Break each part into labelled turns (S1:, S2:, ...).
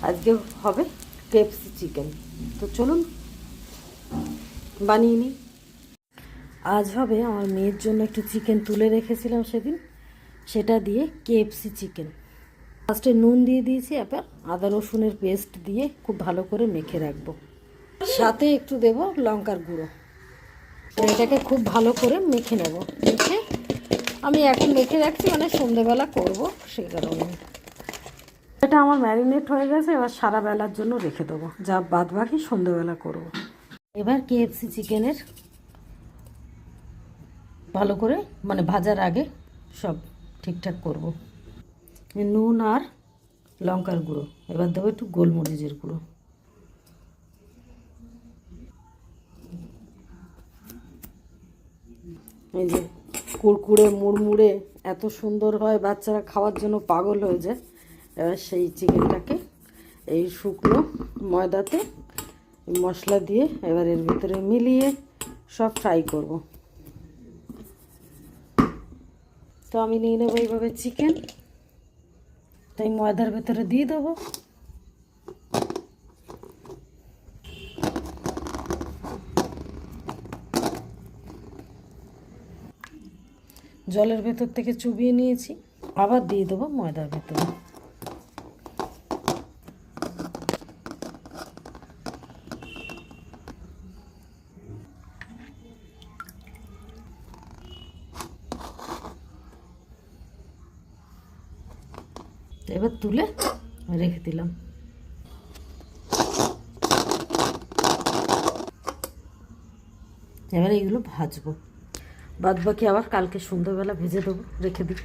S1: আজকে হবে KFC chicken. তো চলুন বানিয়ে নিই। আজ হবে আমার মেয়ের জন্য একটু চিকেন তুলে রেখেছিলাম সেদিন, সেটা দিয়ে কেএফসি চিকেন। ফার্স্টে নুন দিয়ে দিয়েছি, এবার আদা রসুনের পেস্ট দিয়ে খুব ভালো করে মেখে রাখবো, সাথে একটু দেব লঙ্কার গুঁড়ো। এটাকে খুব ভালো করে মেখে নেব। মেখে আমি এখন মেখে রাখছি, মানে সন্ধেবেলা করব সেই কারণে। এটা আমার ম্যারিনেট হয়ে গেছে, এবার সারা বেলার জন্য রেখে দেবো, যা বাদ বাকি সন্ধেবেলা করব। এবার কেএফসি চিকেনের ভালো করে মানে ভাজার আগে সব ঠিকঠাক করব। নুন আর লঙ্কার গুঁড়ো, এবার দেবো একটু গোলমরিচের গুঁড়ো। এই যে কুড়কুড়ে মুড়মুড়ে এত সুন্দর হয়, বাচ্চারা খাওয়ার জন্য পাগল হয়ে যায়। এবার সেই চিকেনটাকে এই শুকনো ময়দাতে মশলা দিয়ে এবার এর ভিতরে মিলিয়ে সব ফ্রাই করব। তো আমি নিয়ে নেবো এইভাবে চিকেন, তাই ময়দার ভেতরে দিয়ে দেবো। জলের ভেতর থেকে চুবিয়ে নিয়েছি, আবার দিয়ে দেবো ময়দার ভেতরে। এবার তুলে রেখে দিলাম। এবার এইগুলো ভাজবো, বাদ বাকি আবার কালকে সন্ধ্যাবেলা ভেজে দেবো, রেখে দিই।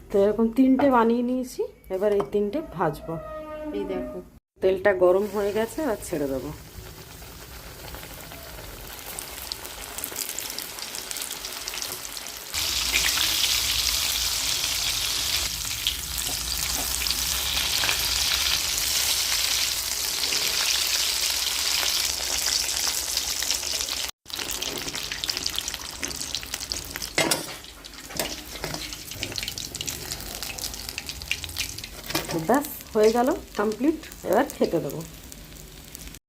S1: তো এরকম 3টে বানিয়ে নিয়েছি, এবার এই 3টে ভাজবো। এই দেখো তেলটা গরম হয়ে গেছে, এবার ছেড়ে দেবো। ব্যাস হয়ে গেল কমপ্লিট, এবার খেতে দেবো।